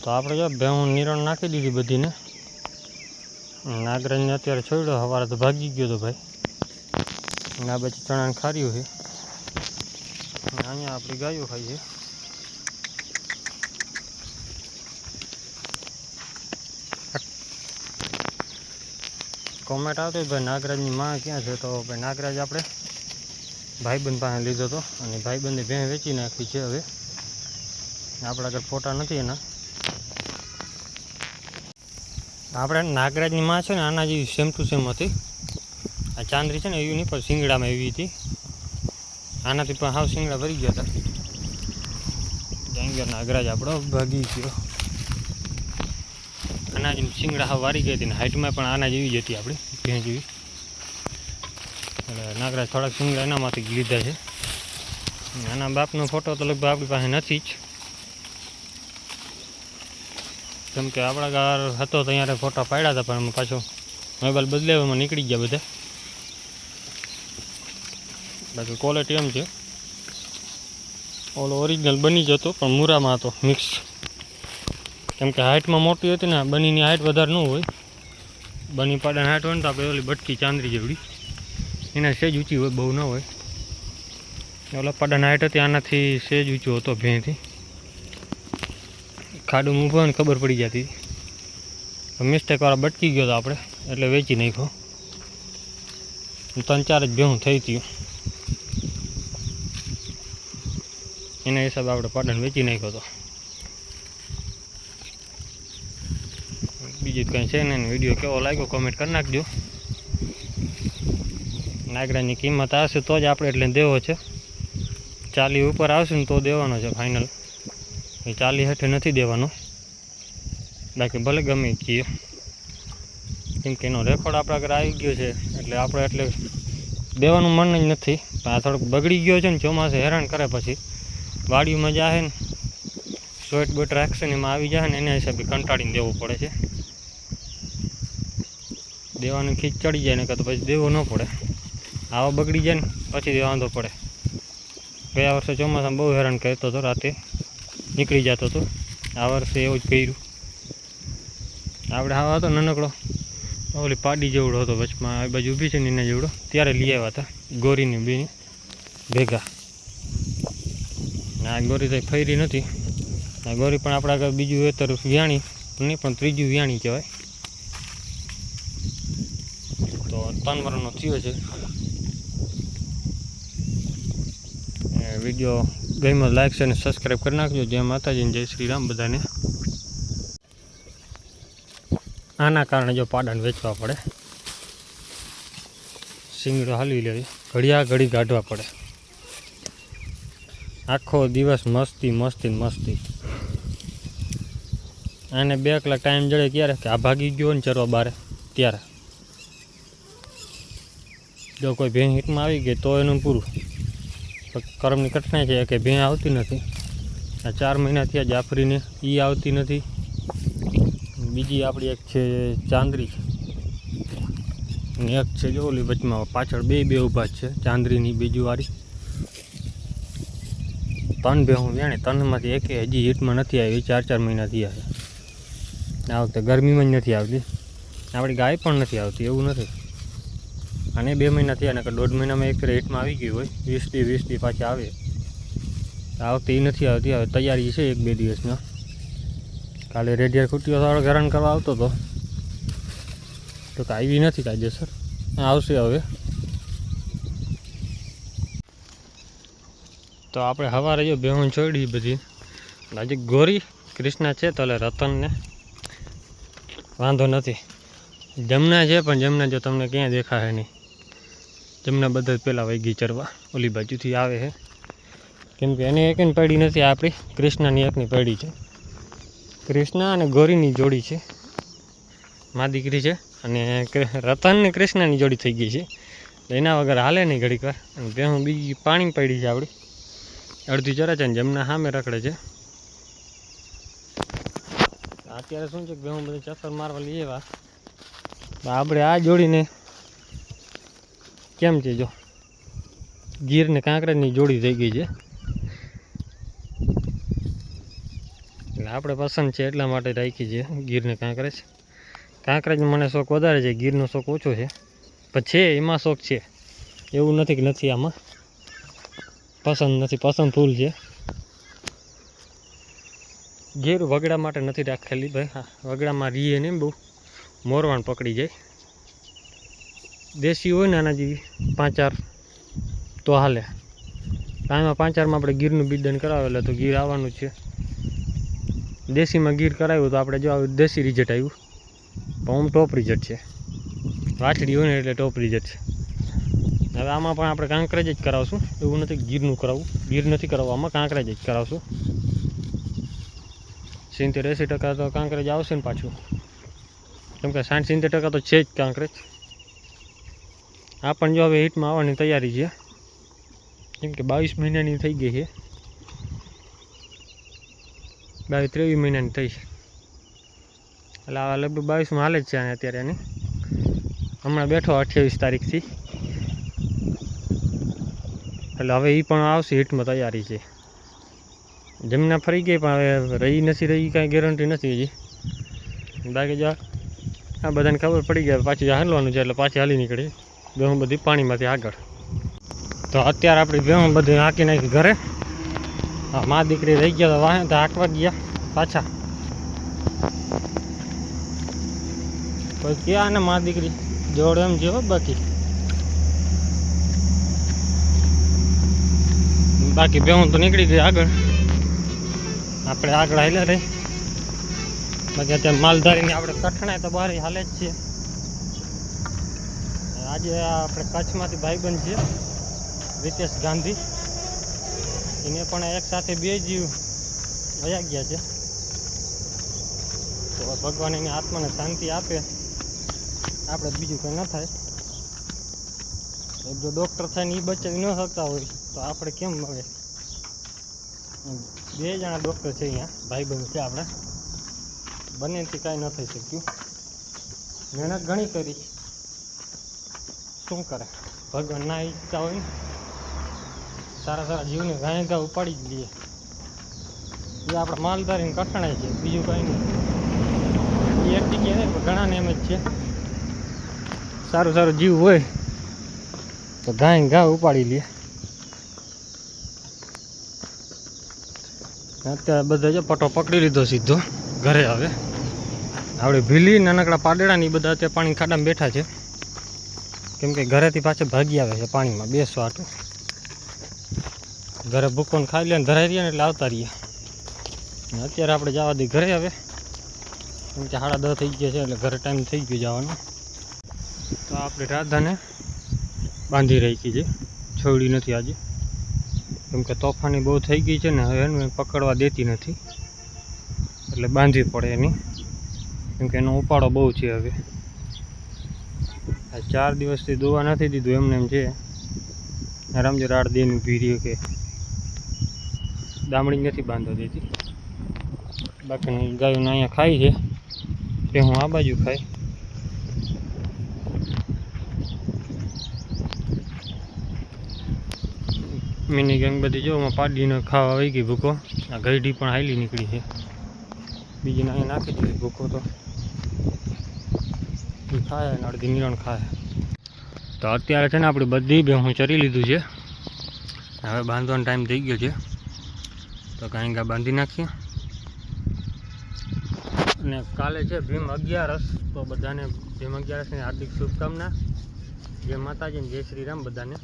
તો આપણે જો ભેહું નિરણ નાખી દીધી બધીને. નાગરાજને અત્યારે છોડ્યો, સવારે તો ભાગી ગયો હતો ભાઈ. અને આ બાજુ ચણાને ખાર્યું છે. અહીંયા આપણી ગાયો ખાઈ છે. કોમેન્ટ આવતી ભાઈ નાગરાજની માં ક્યાં છે, તો ભાઈ નાગરાજ આપણે ભાઈબંધ પાસે લીધો હતો અને ભાઈબંધે ભેં વેચી નાખી છે. હવે આપણા આગળ ફોટા નથી એના. આપણે નાગરાજની માં છે ને આના જેવી સેમ ટુ સેમ હતી. આ ચાંદરી છે ને એવી નહીં, પણ શિંગડામાં એવી હતી. આનાથી પણ હાવ શિંગડા ભરી ગયા હતા. જાંગીર નાગરાજ આપણો ભાગી ગયો. આના જેવી શિંગડા હાવ વારી ગઈ હતી ને હાઇટમાં પણ આના જેવી જ હતી આપણી ભેં જેવી. એટલે નાગરાજ થોડાક શિંગડા એનામાંથી લીધા છે. આના બાપનો ફોટો તો લગભગ આપણી પાસે નથી જ, કેમ કે આપણા ઘર હતો તો અહીંયા ફોટા પાડ્યા હતા, પણ પાછો મોબાઈલ બદલાવવામાં નીકળી ગયા બધા. બાકી ક્વોલિટી એમ છે, ઓલો ઓરિજિનલ બની જતો પણ મૂરામાં હતો મિક્સ. કેમ કે હાઇટમાં મોટી હતી ને, બનીની હાઇટ વધારે ન હોય. બની પાડાની હાઇટ હોય ને તો આપણે ઓલી બટકી ચાંદરી જેવડી, એના સેજ ઊંચી હોય, બહુ ન હોય. ઓલા પાડાની હાઇટ હતી, આનાથી સેજ ઊંચો હતો ભેંથી. ખાડું ઊભો ને ખબર પડી જતી. મિસ્ટેકવાળા બટકી ગયો હતો આપણે, એટલે વેચી નાખ્યો. 3-4 જ ભેહું થઈ હતી, એના હિસાબે આપણે પાડાને વેચી નાખ્યો હતો. બીજું કંઈ છે ને. વિડીયો કેવો લાગ્યો કોમેન્ટ કરી નાખજો. નાગરાજની કિંમત આવશે તો જ આપણે એટલે દેવો છે. 40 ઉપર આવશે ને તો દેવાનો છે ફાઇનલ. એ 40 હેઠે નથી દેવાનો, બાકી ભલે ગમે કહીએ. કેમ કે એનો રેકોર્ડ આપણા ઘરે આવી ગયો છે, એટલે આપણે એટલે દેવાનું મન જ નથી. પણ આ થોડોક બગડી ગયો છે ને, ચોમાસે હેરાન કરે. પછી વાડીમાં જાહે ને સ્વેટ બેટ રાખશે ને એમાં આવી જાય ને, એના હિસાબે કંટાળીને દેવું પડે છે. દેવાનું ખીચ ચડી જાય ને કાં તો પછી દેવો ન પડે. આવો બગડી જાય ને પછી વાંધો પડે. ગયા વર્ષે ચોમાસામાં બહુ હેરાન કરતો હતો, રાતે નીકળી જતો હતો. આ વર્ષે એવું જ કર્યું. આપણે આવા હતો નાનકડો, ઓલી પાડી જેવડો હતો, વચમાં આ બાજુ ઊભી છે ને એના જેવડો. ત્યારે લઈ આવ્યા હતા ગોરીની બે ભેગા. આ ગોરી તો ફરી નથી. આ ગોરી પણ આપણા આગળ બીજું વેતર વ્યાણી નહીં, પણ ત્રીજું વ્યાણી કહેવાય. તો 3 વર્ષનો થયો છે. વિડીયો ગમ્યો લાઈક છે અને સબસ્ક્રાઈબ કરી નાખજો. જય માતાજી, જય શ્રી રામ બધાને. આના કારણે જો પાડાને વેચવા પડે, શિંગડો હાલવી લેવી, ઘડિયા ઘડી કાઢવા પડે. આખો દિવસ મસ્તી મસ્તી મસ્તી. આને 2 કલાક ટાઈમ જડે ક્યારે કે આ ભાગી ગયો ને ચરવા બારે ત્યારે. જો કોઈ ભેં હિટમાં આવી ગઈ તો એનું પૂરું. કરમની કઠણાઈ છે કે ભેં આવતી નથી. આ 4 મહિના થયા જાફરીને, એ આવતી નથી. બીજી આપણી એક છે ચાંદરી, અને એક છે જો ઓલી વચમાં પાછળ બે ઊભા જ છે ચાંદરીની બીજું વાળી. 3 ભેહું જાણે, 3માંથી એકે હજી હિટમાં નથી આવી. 4 મહિના થયા છે. આ વખતે ગરમીમાં જ નથી આવતી. આપણી ગાય પણ નથી આવતી, એવું નથી. અને 2 મહિના થયા, નકર 1.5 મહિનામાં એક ફેર હિટમાં આવી ગયું હોય. 20 દી પાછી આવે. આ વખતે એ નથી આવતી. હવે તૈયારી છે 1-2 દિવસમાં. કાલે રેડિયર ખૂટ્યો થોડો હેરાન કરવા આવતો હતો, તો આવી નથી કાયદેસર. આવશે હવે. તો આપણે સવારે જો ભેહું છોડી બધી. હજી ગોરી કૃષ્ણા છે, તો એટલે રતનને વાંધો નથી. જમના છે, પણ જમના જો તમને ક્યાંય દેખાશે નહીં. જમના બધા પહેલાં વૈગી ચરવા ઓલી બાજુથી આવે છે. કેમ કે એને એકની પડી નથી, આપણી કૃષ્ણાની એકની પડી છે. કૃષ્ણા અને ગોરીની જોડી છે, મા દીકરી છે. અને રતન ને કૃષ્ણાની જોડી થઈ ગઈ છે. એના વગર હાલે નહીં ઘડીક વાર. અને ભેહું બીજી પાણી પડી છે આપણી, અડધી ચરે છે ને જમના સામે રખડે છે. અત્યારે શું છે કે ભેહું બધી ચક્કર મારવા લઈ આવ્યા. આપણે આ જોડીને કેમ છે જો ગીર ને કાંકરેજની જોડી થઈ ગઈ છે. એટલે આપણે પસંદ છે એટલા માટે રાખી છે ગીરને કાંકરેજ. કાંકરેજ મને શોખ વધારે છે, ગીરનો શોખ ઓછો છે, પણ છે એમાં શોખ છે, એવું નથી કે નથી. આમાં પસંદ નથી, પસંદ ફૂલ છે. ગીર વગડા માટે નથી રાખેલી ભાઈ. હા, વગડામાં રીએ નહીં બહુ, મોરવાણ પકડી જાય. દેશી હોય ને આના જેવી 5-4 તો હાલે. આમાં 5-4માં આપણે ગીરનું બિદન કરાવેલા તો ગીર આવવાનું જ છે. દેશીમાં ગીર કરાવ્યું તો આપણે જો દેશી રિઝલ્ટ આવ્યું, પણ આમ ટોપ રિઝલ્ટ છે. વાછડી હોય ને એટલે ટોપ રિઝલ્ટ છે. હવે આમાં પણ આપણે કાંકરેજ જ કરાવશું, એવું નથી ગીરનું કરાવવું. ગીર નથી કરાવવામાં, કાંકરેજ જ કરાવશું. 70-80% તો કાંકરેજ આવશે ને પાછું, કેમ કે 60-70% તો છે જ કાંકરેજ. આ પણ જો હવે હિટમાં આવવાની તૈયારી છે, કેમ કે 22 મહિનાની થઈ ગઈ છે, 22-23 મહિનાની થઈ છે. એટલે આ લગભગ 22માં હાલે જ છે અત્યારે. એની હમણાં બેઠો 28 તારીખથી, એટલે હવે એ પણ આવશે હિટમાં તૈયારી છે. જમના ફરી ગઈ પણ હવે રહી નથી રહી કાંઈ ગેરંટી નથી હજી. બાકી જો આ બધાને ખબર પડી ગયા પાછી હાલવાનું છે, એટલે પાછી હાલી નીકળી ભેહું બધી પાણીમાંથી આગળ. તો અત્યારે આપણી ભેહું બધી હાંકી નાખી ઘરે. હા, મા દીકરી રહી ગયા તો વાહે તો હાંકવા ગયા પાછા. કોઈ ક્યાં ને મા દીકરી જોડે એમ જેવો. બાકી ભેહું તો નીકળી ગઈ આગળ, આપણે આગળ હાલ્યા રહી. બાકી અત્યારે માલધારીની આપણે કઠણાય તો બહાર હાલે જ છે. આજે આપણે કચ્છમાંથી ભાઈબંધ છે રીતેશ ગાંધી, એને પણ એક સાથે 2 જીવ વયા ગયા છે. તો ભગવાન એની આત્માને શાંતિ આપે, આપણે બીજું કંઈ ન થાય. જો ડૉક્ટર થાય ને એ બચાવી ન શકતા હોય તો આપણે કેમ મળે. 2 જણા ડૉક્ટર છે અહીંયા, ભાઈબંધ છે આપણે, બંનેથી કાંઈ ન થઈ શક્યું. મહેનત ઘણી કરી, શું કરે ભગવાન ના ઈચ્છતા હોય ને. સારા જીવને ગાય ઘા ઉપાડી જ લઈએ. એ આપણે માલધારીને કઠણાય છે, બીજું કંઈ નહીં. એ એક જગ્યાએ નહીં, ઘણાને એમ જ છે. સારું જીવ હોય તો ગાય ઘા ઉપાડી લે. અત્યારે બધા જો પટો પકડી લીધો સીધો ઘરે. હવે આપણે ભીલી નાનકડા પાડેડા ને એ બધા અત્યારે પાણી ખાડામાં બેઠા છે, કેમ કે ઘરેથી પાછળ ભાગી આવે છે પાણીમાં બેસવા હાટું. ઘરે ભૂકોને ખાઈ લે ને ધરાઈ રહ્યા ને એટલે આવતા રહીએ. અત્યારે આપણે જવા દઈએ ઘરે હવે, કેમ કે 10:30 થઈ ગયા છે, એટલે ઘરે ટાઈમ થઈ ગયો જવાનો. તો આપણે રાધાને બાંધી રાખી છે, છોડી નથી આજે, કેમ કે તોફાની બહુ થઈ ગઈ છે ને. હવે એને પકડવા દેતી નથી, એટલે બાંધવી પડે એની, કેમ કે એનો ઉપાડો બહુ છે. હવે 4 દિવસથી દોવા નથી દીધું, એમને એમ છે. રામજી રાડ દેને ઊભી રહી કે દામડી નથી બાંધવા દેતી. બાકી ગાયોને અહીંયા ખાઈ છે, કે હું આ બાજુ ખાઈ. મિની ગેંગ બધી જો પાડીને ખાવા આવી ગઈ ભૂકો. આ ગઈઢી પણ હાલી નીકળી છે, બીજીને અહીંયા નાખી દીધી ભૂકો. તો એ ખાય ને અડધી નિરણ ખાય. તો અત્યારે છે ને આપણી બધી ભેહું ચરી લીધું છે. હવે બાંધવાનો ટાઈમ થઈ ગયો છે, તો કાંઈ ગા બાંધી નાખીએ. અને કાલે છે ભીમ 11, તો બધાને ભીમ 11ની હાર્દિક શુભકામના. જય માતાજી, જય શ્રી રામ બધાને.